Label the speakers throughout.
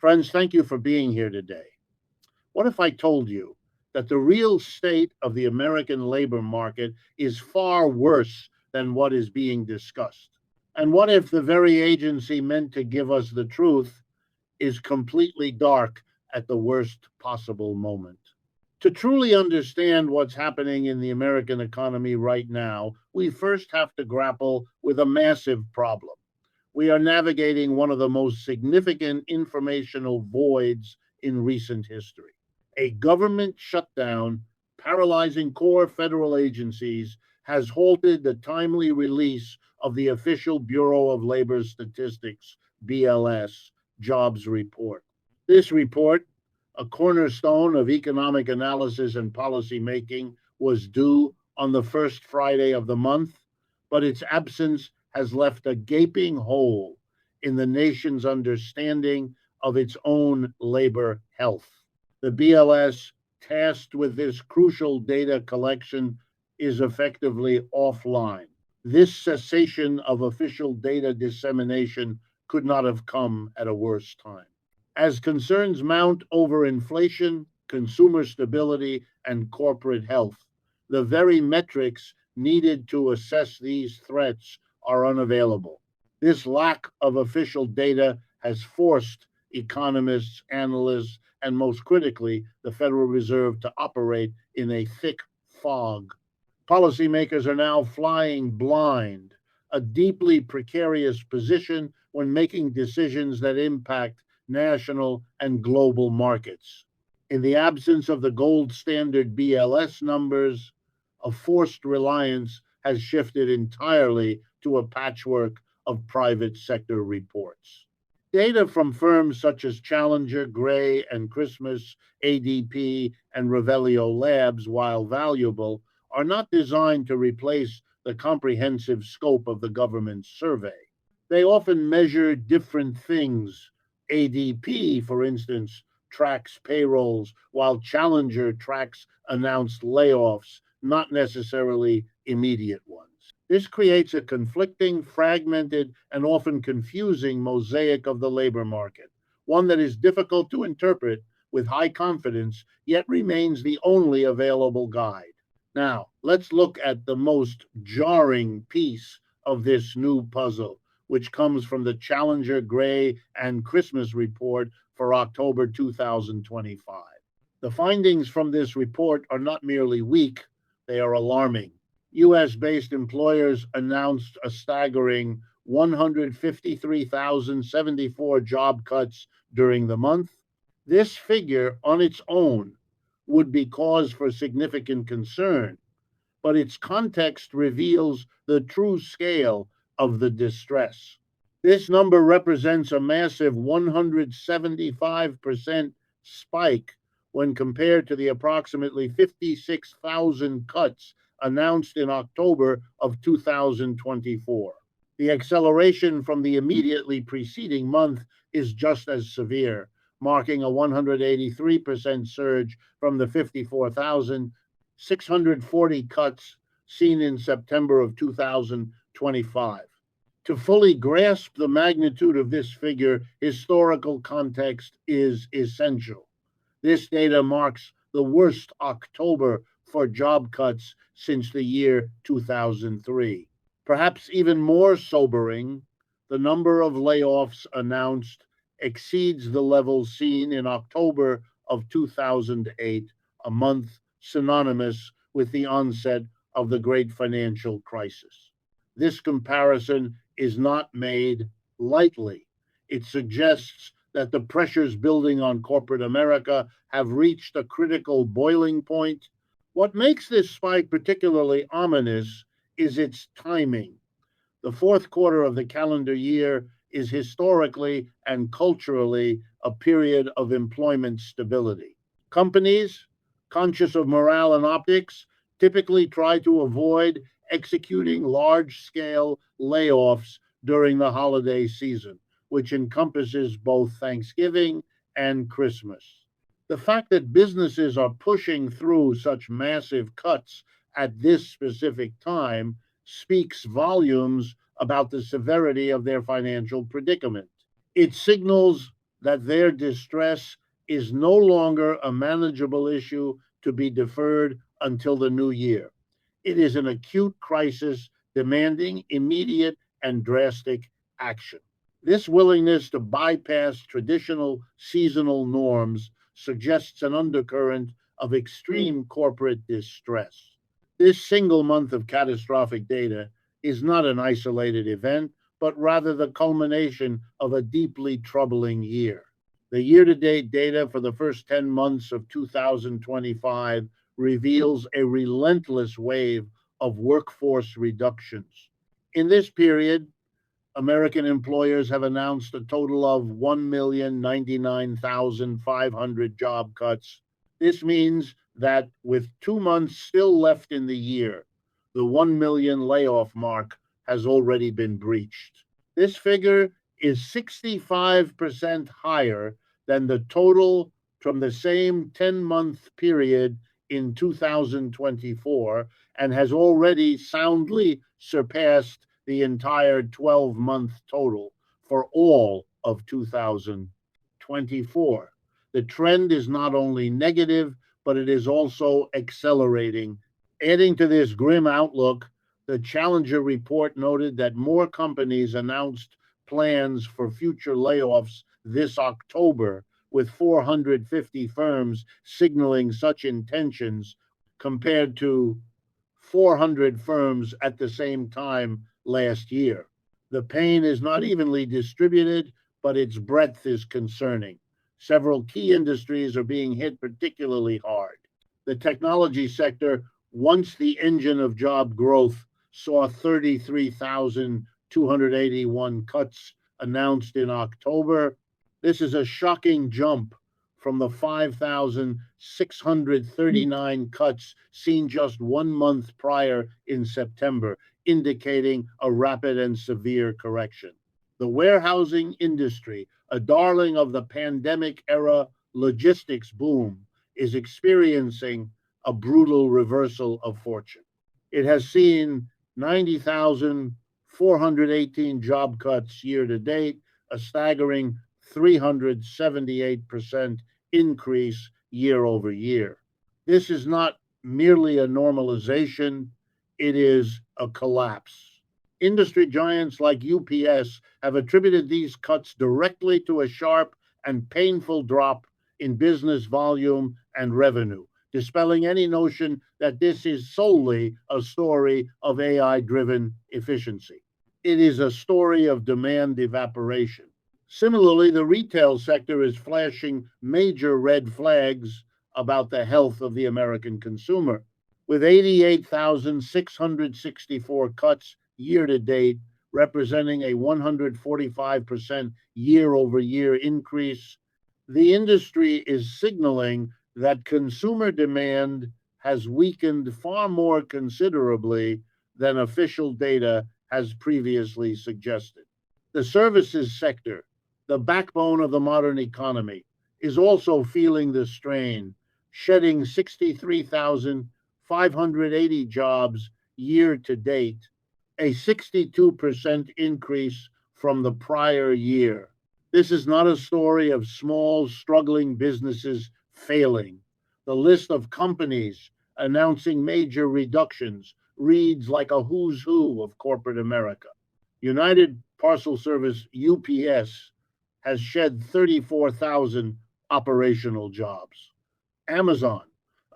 Speaker 1: Friends, thank you for being here today. What if I told you that the real state of the American labor market is far worse than what is being discussed? And what if the very agency meant to give us the truth is completely dark at the worst possible moment? To truly understand what's happening in the American economy right now, we first have to grapple with a massive problem. We are navigating one of the most significant informational voids in recent history. A government shutdown paralyzing core federal agencies has halted the timely release of the official Bureau of Labor Statistics BLS jobs report. This report, a cornerstone of economic analysis and policy making, was due on the first Friday of the month, but its absence has left a gaping hole in the nation's understanding of its own labor health. The BLS, tasked with this crucial data collection, is effectively offline. This cessation of official data dissemination could not have come at a worse time. As concerns mount over inflation, consumer stability, and corporate health, the very metrics needed to assess these threats are unavailable. This lack of official data has forced economists, analysts, and most critically, the Federal Reserve to operate in a thick fog. Policymakers are now flying blind, a deeply precarious position when making decisions that impact national and global markets. In the absence of the gold standard BLS numbers, a forced reliance has shifted entirely to a patchwork of private sector reports. Data from firms such as Challenger, Gray, and Christmas, ADP, and Revelio Labs, while valuable, are not designed to replace the comprehensive scope of the government survey. They often measure different things. ADP, for instance, tracks payrolls, while Challenger tracks announced layoffs, not necessarily immediate ones. This creates a conflicting, fragmented, and often confusing mosaic of the labor market, one that is difficult to interpret with high confidence, yet remains the only available guide. Now, let's look at the most jarring piece of this new puzzle, which comes from the Challenger, Gray, and Christmas report for October 2025. The findings from this report are not merely weak, they are alarming. US based employers announced a staggering 153,074 job cuts during the month. This figure on its own would be cause for significant concern, but its context reveals the true scale of the distress. This number represents a massive 175% spike when compared to the approximately 56,000 cuts announced in October of 2024. The acceleration from the immediately preceding month is just as severe, marking a 183% surge from the 54,640 cuts seen in September of 2025. To fully grasp the magnitude of this figure, historical context is essential. This data marks the worst October for job cuts since the year 2003. Perhaps even more sobering, the number of layoffs announced exceeds the level seen in October of 2008, a month synonymous with the onset of the great financial crisis. This comparison is not made lightly. It suggests that the pressures building on corporate America have reached a critical boiling point. What makes this spike particularly ominous is its timing. The fourth quarter of the calendar year is historically and culturally a period of employment stability. Companies, conscious of morale and optics, typically try to avoid executing large scale layoffs during the holiday season, which encompasses both Thanksgiving and Christmas. The fact that businesses are pushing through such massive cuts at this specific time speaks volumes about the severity of their financial predicament. It signals that their distress is no longer a manageable issue to be deferred until the new year. It is an acute crisis demanding immediate and drastic action. This willingness to bypass traditional seasonal norms suggests an undercurrent of extreme corporate distress. This single month of catastrophic data is not an isolated event, but rather the culmination of a deeply troubling year. The year to date data for the first 10 months of 2025 reveals a relentless wave of workforce reductions. In this period, American employers have announced a total of 1,099,500 job cuts. This means that with 2 months still left in the year, the 1 million layoff mark has already been breached. This figure is 65% higher than the total from the same 10-month period in 2024 and has already soundly surpassed the entire 12-month total for all of 2024. The trend is not only negative, but it is also accelerating. Adding to this grim outlook, the Challenger report noted that more companies announced plans for future layoffs this October, with 450 firms signaling such intentions compared to 400 firms at the same time last year. The pain is not evenly distributed, but its breadth is concerning. Several key industries are being hit particularly hard. The technology sector, once the engine of job growth, saw 33,281 cuts announced in October. This is a shocking jump from the 5,639 cuts seen just 1 month prior in September, indicating a rapid and severe correction. The warehousing industry, a darling of the pandemic era logistics boom, is experiencing a brutal reversal of fortune. It has seen 90,418 job cuts year to date, a staggering 378% increase year over year. This is not merely a normalization, it is a collapse. Industry giants like UPS have attributed these cuts directly to a sharp and painful drop in business volume and revenue, dispelling any notion that this is solely a story of AI driven efficiency. It is a story of demand evaporation. Similarly, the retail sector is flashing major red flags about the health of the American consumer. With 88,664 cuts year to date, representing a 145% year over year increase, the industry is signaling that consumer demand has weakened far more considerably than official data has previously suggested. The services sector, the backbone of the modern economy, is also feeling the strain, shedding 63,580 jobs year to date, a 62% increase from the prior year. This is not a story of small, struggling businesses failing. The list of companies announcing major reductions reads like a who's who of corporate America. United Parcel Service, UPS, has shed 34,000 operational jobs. Amazon,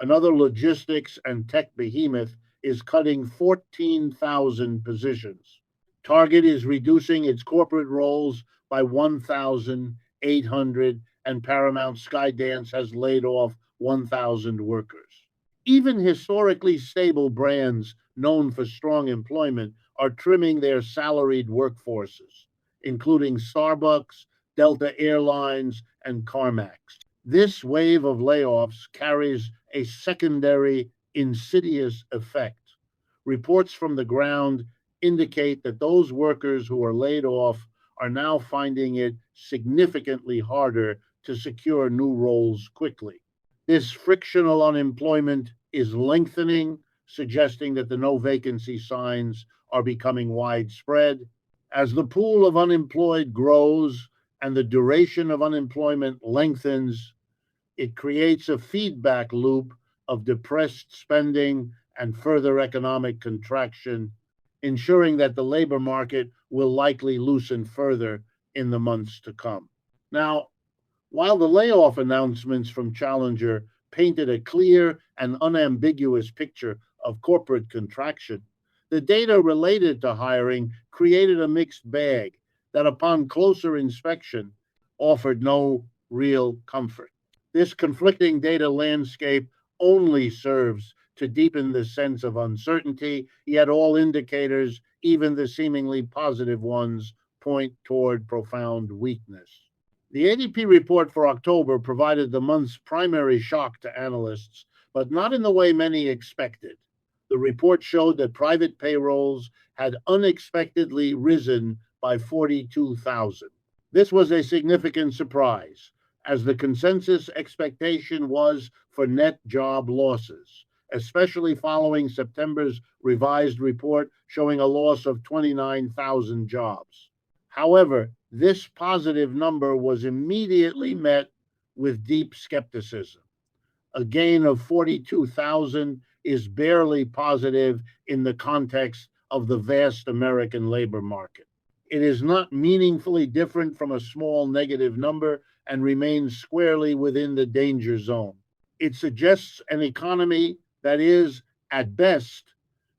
Speaker 1: another logistics and tech behemoth, is cutting 14,000 positions. Target is reducing its corporate roles by 1,800, and Paramount Skydance has laid off 1,000 workers. Even historically stable brands known for strong employment are trimming their salaried workforces, including Starbucks, Delta Airlines, and CarMax. This wave of layoffs carries a secondary insidious effect. Reports from the ground indicate that those workers who are laid off are now finding it significantly harder to secure new roles quickly. This frictional unemployment is lengthening, suggesting that the no vacancy signs are becoming widespread. As the pool of unemployed grows, and the duration of unemployment lengthens, it creates a feedback loop of depressed spending and further economic contraction, ensuring that the labor market will likely loosen further in the months to come. Now, while the layoff announcements from Challenger painted a clear and unambiguous picture of corporate contraction, the data related to hiring created a mixed bag that, upon closer inspection, offered no real comfort. This conflicting data landscape only serves to deepen the sense of uncertainty, yet all indicators, even the seemingly positive ones, point toward profound weakness. The ADP report for October provided the month's primary shock to analysts, but not in the way many expected. The report showed that private payrolls had unexpectedly risen by 42,000. This was a significant surprise, as the consensus expectation was for net job losses, especially following September's revised report showing a loss of 29,000 jobs. However, this positive number was immediately met with deep skepticism. A gain of 42,000 is barely positive in the context of the vast American labor market. It is not meaningfully different from a small negative number and remains squarely within the danger zone. It suggests an economy that is, at best,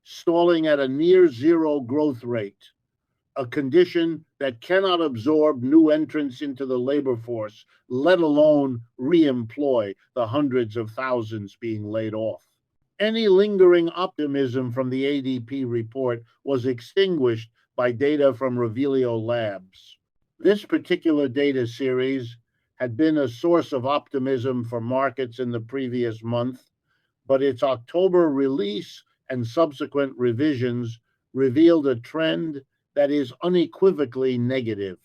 Speaker 1: stalling at a near zero growth rate, a condition that cannot absorb new entrants into the labor force, let alone re-employ the hundreds of thousands being laid off. Any lingering optimism from the ADP report was extinguished by data from Revelio Labs. This particular data series had been a source of optimism for markets in the previous month, but its October release and subsequent revisions revealed a trend that is unequivocally negative.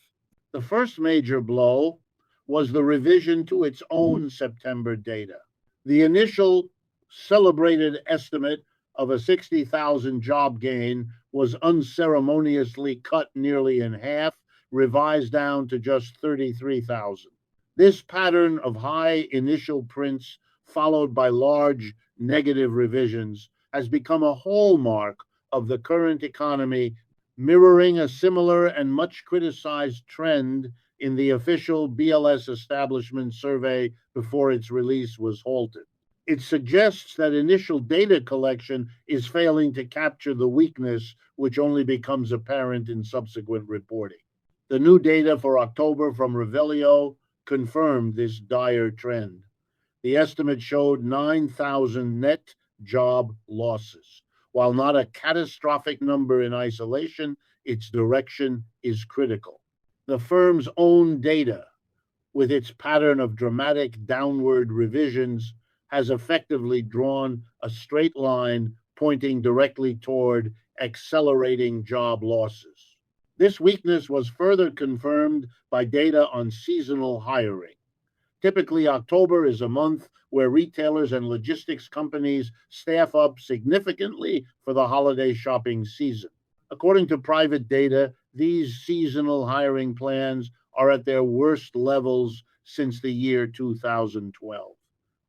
Speaker 1: The first major blow was the revision to its own September data. The initial celebrated estimate of a 60,000 job gain was unceremoniously cut nearly in half, revised down to just 33,000. This pattern of high initial prints, followed by large negative revisions, has become a hallmark of the current economy, mirroring a similar and much criticized trend in the official BLS establishment survey before its release was halted. It suggests that initial data collection is failing to capture the weakness, which only becomes apparent in subsequent reporting. The new data for October from Revelio confirmed this dire trend. The estimate showed 9,000 net job losses. While not a catastrophic number in isolation, its direction is critical. The firm's own data, with its pattern of dramatic downward revisions, has effectively drawn a straight line pointing directly toward accelerating job losses. This weakness was further confirmed by data on seasonal hiring. Typically, October is a month where retailers and logistics companies staff up significantly for the holiday shopping season. According to private data, these seasonal hiring plans are at their worst levels since the year 2012.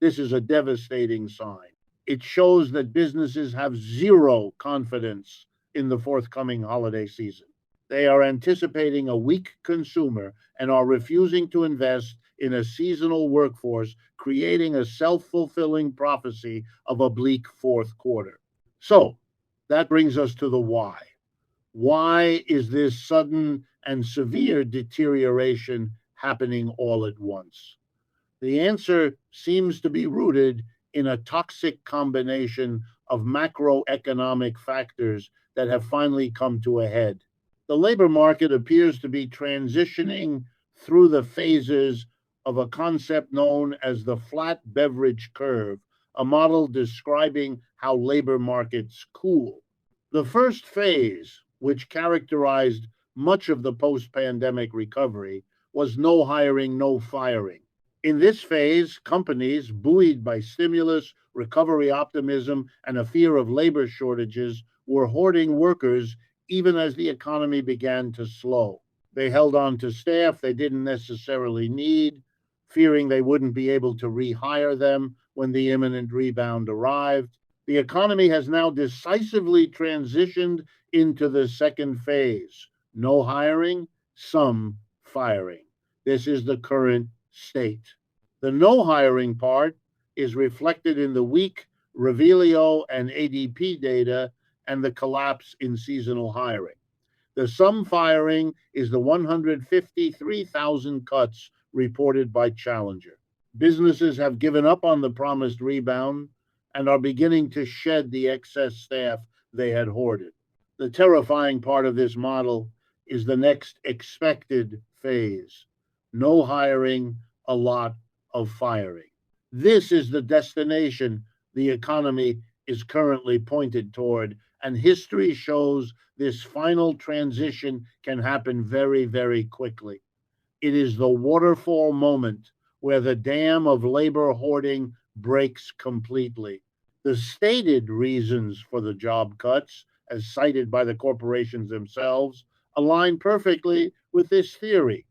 Speaker 1: This is a devastating sign. It shows that businesses have zero confidence in the forthcoming holiday season. They are anticipating a weak consumer and are refusing to invest in a seasonal workforce, creating a self-fulfilling prophecy of a bleak fourth quarter. So, that brings us to the why. Why is this sudden and severe deterioration happening all at once? The answer seems to be rooted in a toxic combination of macroeconomic factors that have finally come to a head. The labor market appears to be transitioning through the phases of a concept known as the flat beverage curve, a model describing how labor markets cool. The first phase, which characterized much of the post-pandemic recovery, was no hiring, no firing. In this phase, companies, buoyed by stimulus, recovery optimism, and a fear of labor shortages, were hoarding workers even as the economy began to slow. They held on to staff they didn't necessarily need, fearing they wouldn't be able to rehire them when the imminent rebound arrived. The economy has now decisively transitioned into the second phase: no hiring, some firing. This is the current state. The no hiring part is reflected in the weak Revelio and ADP data and the collapse in seasonal hiring. The sum firing is the 153,000 cuts reported by Challenger. Businesses have given up on the promised rebound and are beginning to shed the excess staff they had hoarded. The terrifying part of this model is the next expected phase: no hiring, a lot of firing. This is the destination the economy is currently pointed toward, and history shows this final transition can happen very, very quickly. It is the waterfall moment where the dam of labor hoarding breaks completely. The stated reasons for the job cuts, as cited by the corporations themselves, align perfectly with this theory.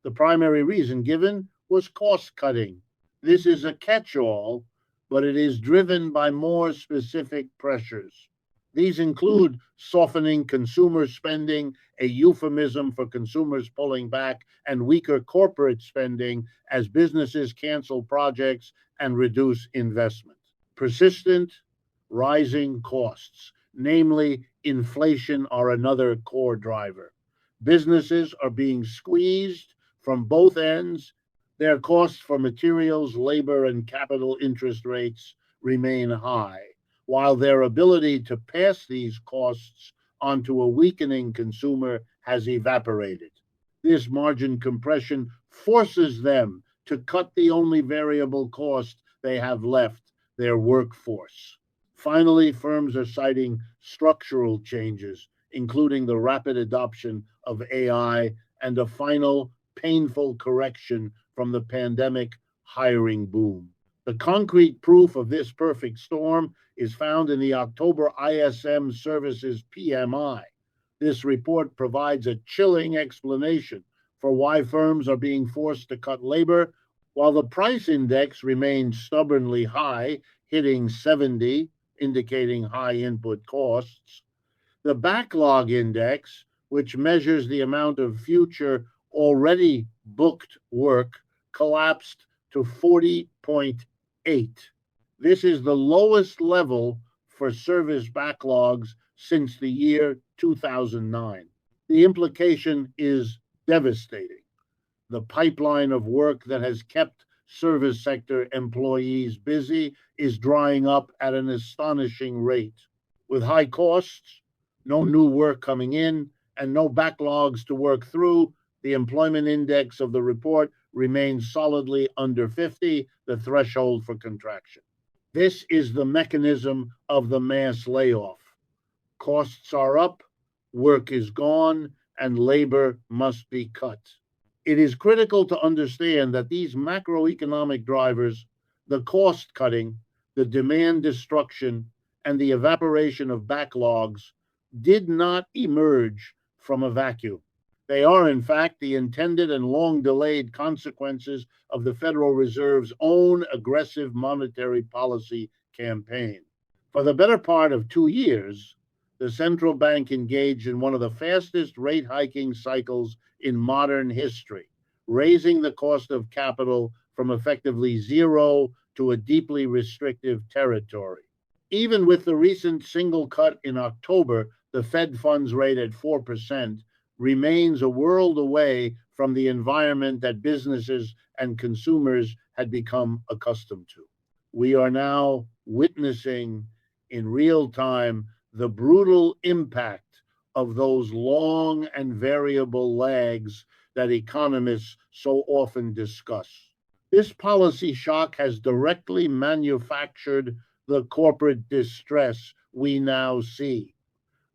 Speaker 1: The primary reason given was cost cutting. This is a catch all, but it is driven by more specific pressures. These include softening consumer spending, a euphemism for consumers pulling back, and weaker corporate spending as businesses cancel projects and reduce investment. Persistent rising costs, namely inflation, are another core driver. Businesses are being squeezed from both ends. Their costs for materials, labor, and capital interest rates remain high, while their ability to pass these costs onto a weakening consumer has evaporated. This margin compression forces them to cut the only variable cost they have left: their workforce. Finally, firms are citing structural changes, including the rapid adoption of AI and a final painful correction from the pandemic hiring boom. The concrete proof of this perfect storm is found in the October ISM Services PMI. This report provides a chilling explanation for why firms are being forced to cut labor, while the price index remains stubbornly high, hitting 70, indicating high input costs. The backlog index, which measures the amount of future already booked work, collapsed to 40.8. This is the lowest level for service backlogs since the year 2009. The implication is devastating. The pipeline of work that has kept service sector employees busy is drying up at an astonishing rate. With high costs, no new work coming in, and no backlogs to work through, the employment index of the report remains solidly under 50, the threshold for contraction. This is the mechanism of the mass layoff. Costs are up, work is gone, and labor must be cut. It is critical to understand that these macroeconomic drivers, the cost cutting, the demand destruction, and the evaporation of backlogs, did not emerge from a vacuum. They are, in fact, the intended and long delayed consequences of the Federal Reserve's own aggressive monetary policy campaign. For the better part of 2 years, the central bank engaged in one of the fastest rate hiking cycles in modern history, raising the cost of capital from effectively zero to a deeply restrictive territory. Even with the recent single cut in October, the Fed funds rate at 4% remains a world away from the environment that businesses and consumers had become accustomed to. We are now witnessing in real time the brutal impact of those long and variable lags that economists so often discuss. This policy shock has directly manufactured the corporate distress we now see.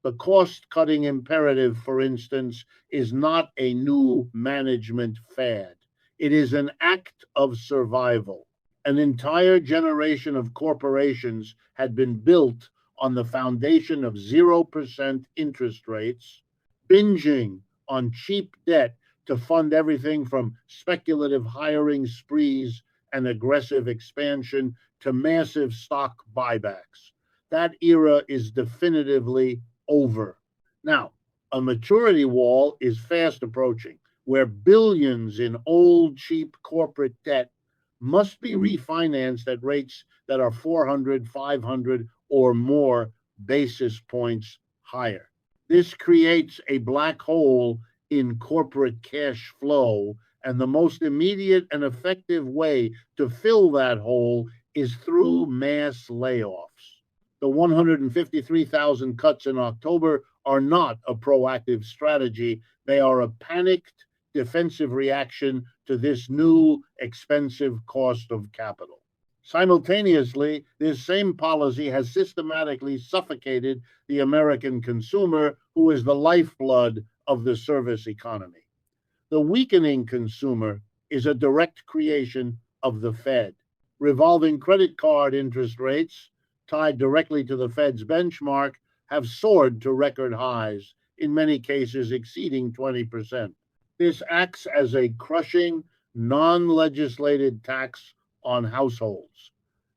Speaker 1: The cost cutting imperative, for instance, is not a new management fad. It is an act of survival. An entire generation of corporations had been built on the foundation of 0% interest rates, binging on cheap debt to fund everything from speculative hiring sprees and aggressive expansion to massive stock buybacks. That era is definitively over. Now, a maturity wall is fast approaching, where billions in old, cheap corporate debt must be refinanced at rates that are 400, 500, or more basis points higher. This creates a black hole in corporate cash flow, and the most immediate and effective way to fill that hole is through mass layoffs. The 153,000 cuts in October are not a proactive strategy. They are a panicked defensive reaction to this new expensive cost of capital. Simultaneously, this same policy has systematically suffocated the American consumer, who is the lifeblood of the service economy. The weakening consumer is a direct creation of the Fed. Revolving credit card interest rates, tied directly to the Fed's benchmark, have soared to record highs, in many cases exceeding 20%. This acts as a crushing, non legislated tax on households,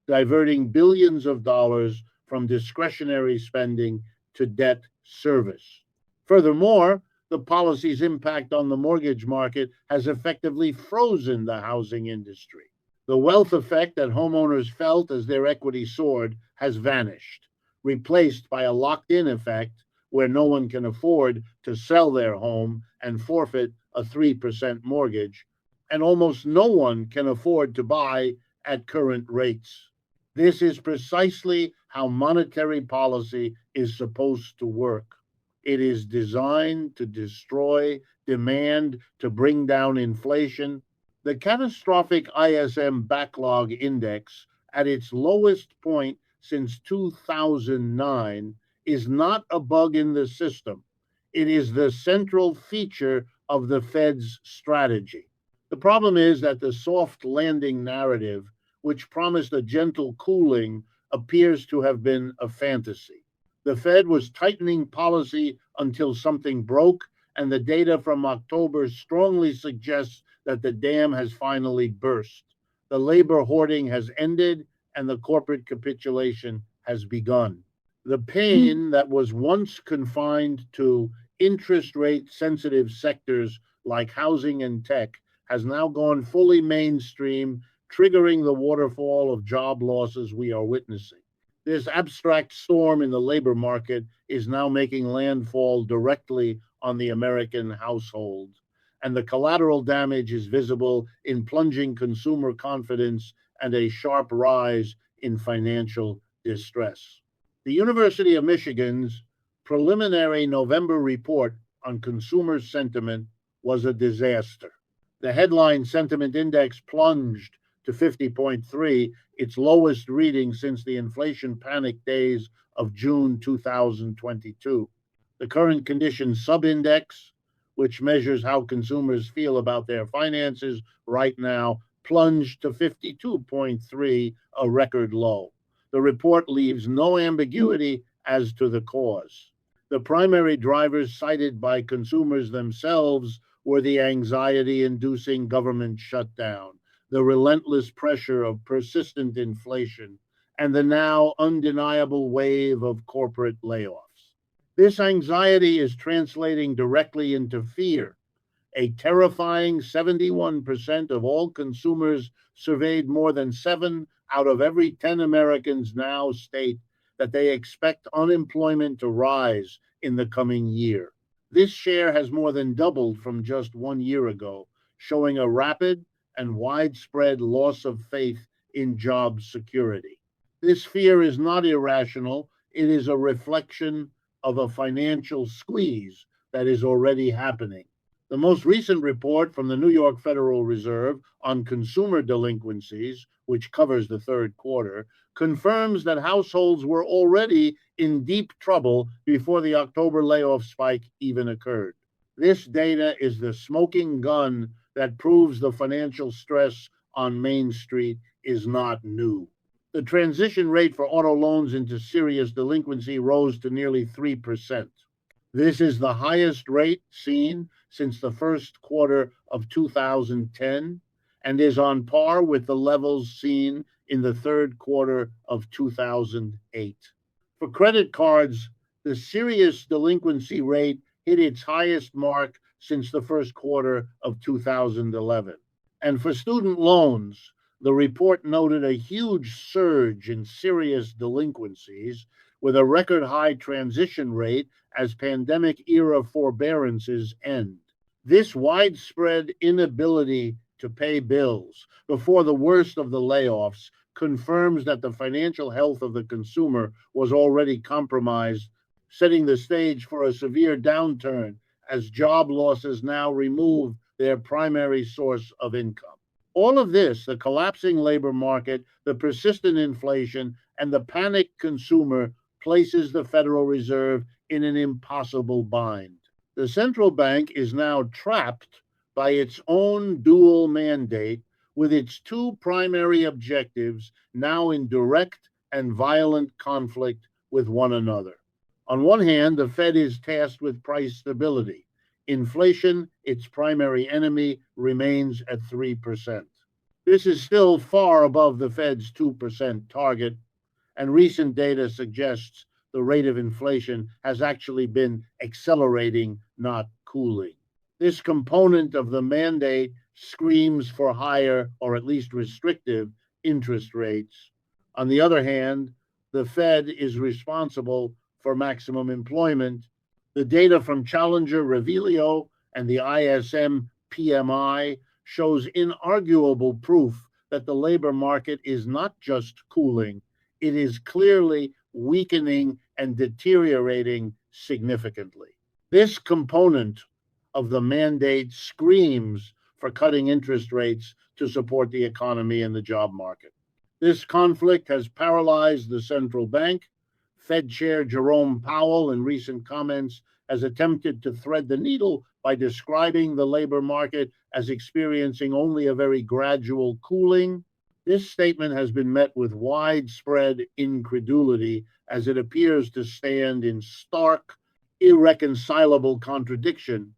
Speaker 1: diverting billions of dollars from discretionary spending to debt service. Furthermore, the policy's impact on the mortgage market has effectively frozen the housing industry. The wealth effect that homeowners felt as their equity soared has vanished, replaced by a locked in effect where no one can afford to sell their home and forfeit a 3% mortgage, and almost no one can afford to buy at current rates. This is precisely how monetary policy is supposed to work. It is designed to destroy demand, to bring down inflation. The catastrophic ISM backlog index, at its lowest point since 2009, is not a bug in the system. It is the central feature of the Fed's strategy. The problem is that the soft landing narrative, which promised a gentle cooling, appears to have been a fantasy. The Fed was tightening policy until something broke, and the data from October strongly suggests that the dam has finally burst. The labor hoarding has ended, and the corporate capitulation has begun. The pain that was once confined to interest rate sensitive sectors like housing and tech has now gone fully mainstream, triggering the waterfall of job losses we are witnessing. This abstract storm in the labor market is now making landfall directly on the American household, and the collateral damage is visible in plunging consumer confidence and a sharp rise in financial distress. The University of Michigan's preliminary November report on consumer sentiment was a disaster. The headline sentiment index plunged to 50.3, its lowest reading since the inflation panic days of June 2022. The current conditions subindex, which measures how consumers feel about their finances right now, plunged to 52.3, a record low. The report leaves no ambiguity as to the cause. The primary drivers cited by consumers themselves were the anxiety-inducing government shutdown, the relentless pressure of persistent inflation, and the now undeniable wave of corporate layoffs. This anxiety is translating directly into fear. A terrifying 71% of all consumers surveyed, more than 7 out of every 10 Americans now, state that they expect unemployment to rise in the coming year. This share has more than doubled from just 1 year ago, showing a rapid and widespread loss of faith in job security. This fear is not irrational. It is a reflection of a financial squeeze that is already happening. The most recent report from the New York Federal Reserve on consumer delinquencies, which covers the third quarter, confirms that households were already in deep trouble before the October layoff spike even occurred. This data is the smoking gun that proves the financial stress on Main Street is not new. The transition rate for auto loans into serious delinquency rose to nearly 3%. This is the highest rate seen since the first quarter of 2010 and is on par with the levels seen in the third quarter of 2008. For credit cards, the serious delinquency rate hit its highest mark since the first quarter of 2011. And for student loans, the report noted a huge surge in serious delinquencies with a record high transition rate as pandemic era forbearances end. This widespread inability to pay bills before the worst of the layoffs confirms that the financial health of the consumer was already compromised, setting the stage for a severe downturn as job losses now remove their primary source of income. All of this, the collapsing labor market, the persistent inflation, and the panicked consumer, places the Federal Reserve in an impossible bind. The central bank is now trapped by its own dual mandate, with its two primary objectives now in direct and violent conflict with one another. On one hand, the Fed is tasked with price stability. Inflation, its primary enemy, remains at 3%. This is still far above the Fed's 2% target, and recent data suggests the rate of inflation has actually been accelerating, not cooling. This component of the mandate screams for higher, or at least restrictive, interest rates. On the other hand, the Fed is responsible for maximum employment. The data from Challenger, Revelio, and the ISM PMI shows inarguable proof that the labor market is not just cooling, it is clearly weakening and deteriorating significantly. This component of the mandate screams for cutting interest rates to support the economy and the job market. This conflict has paralyzed the central bank. Fed Chair Jerome Powell, in recent comments, has attempted to thread the needle by describing the labor market as experiencing only a very gradual cooling. This statement has been met with widespread incredulity as it appears to stand in stark, irreconcilable contradiction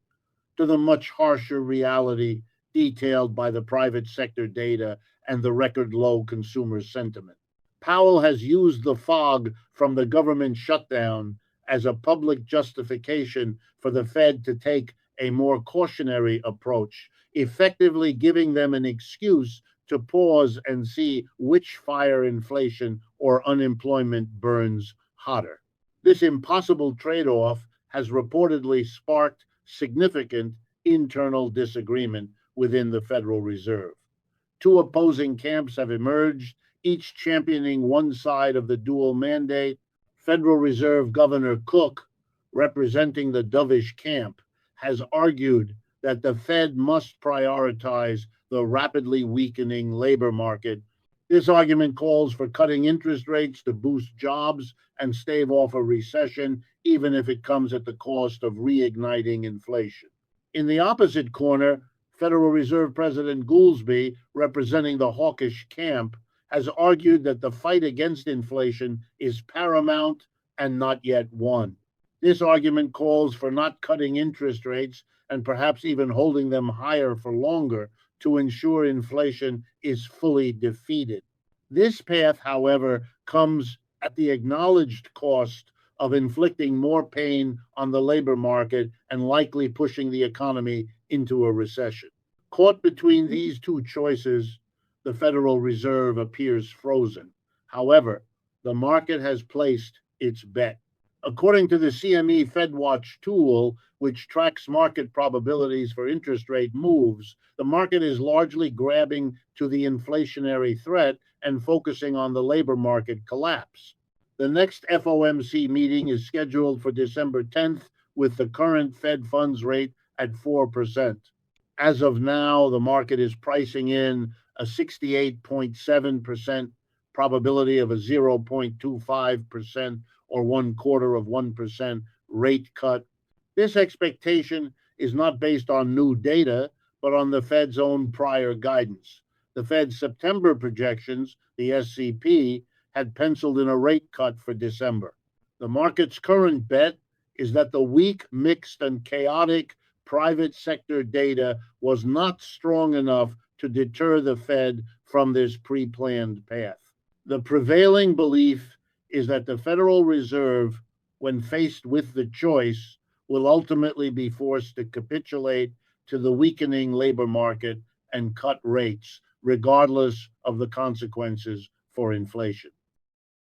Speaker 1: to the much harsher reality detailed by the private sector data and the record low consumer sentiment. Powell has used the fog from the government shutdown as a public justification for the Fed to take a more cautionary approach, effectively giving them an excuse to pause and see which fire inflation or unemployment burns hotter. This impossible trade-off has reportedly sparked significant internal disagreement within the Federal Reserve. Two opposing camps have emerged, each championing one side of the dual mandate. Federal Reserve Governor Cook, representing the dovish camp, has argued that the Fed must prioritize the rapidly weakening labor market. This argument calls for cutting interest rates to boost jobs and stave off a recession, even if it comes at the cost of reigniting inflation. In the opposite corner, Federal Reserve President Goolsbee, representing the hawkish camp, has argued that the fight against inflation is paramount and not yet won. This argument calls for not cutting interest rates and perhaps even holding them higher for longer to ensure inflation is fully defeated. This path, however, comes at the acknowledged cost of inflicting more pain on the labor market and likely pushing the economy into a recession. Caught between these two choices, the Federal Reserve appears frozen. However, the market has placed its bet. According to the CME FedWatch tool, which tracks market probabilities for interest rate moves, the market is largely grabbing to the inflationary threat and focusing on the labor market collapse. The next FOMC meeting is scheduled for December 10th, with the current Fed funds rate at 4%. As of now, the market is pricing in a 68.7% probability of a 0.25% or 0.25% rate cut. This expectation is not based on new data, but on the Fed's own prior guidance. The Fed's September projections, the SCP, had penciled in a rate cut for December. The market's current bet is that the weak, mixed, and chaotic private sector data was not strong enough to deter the Fed from this pre-planned path. The prevailing belief is that the Federal Reserve, when faced with the choice, will ultimately be forced to capitulate to the weakening labor market and cut rates, regardless of the consequences for inflation.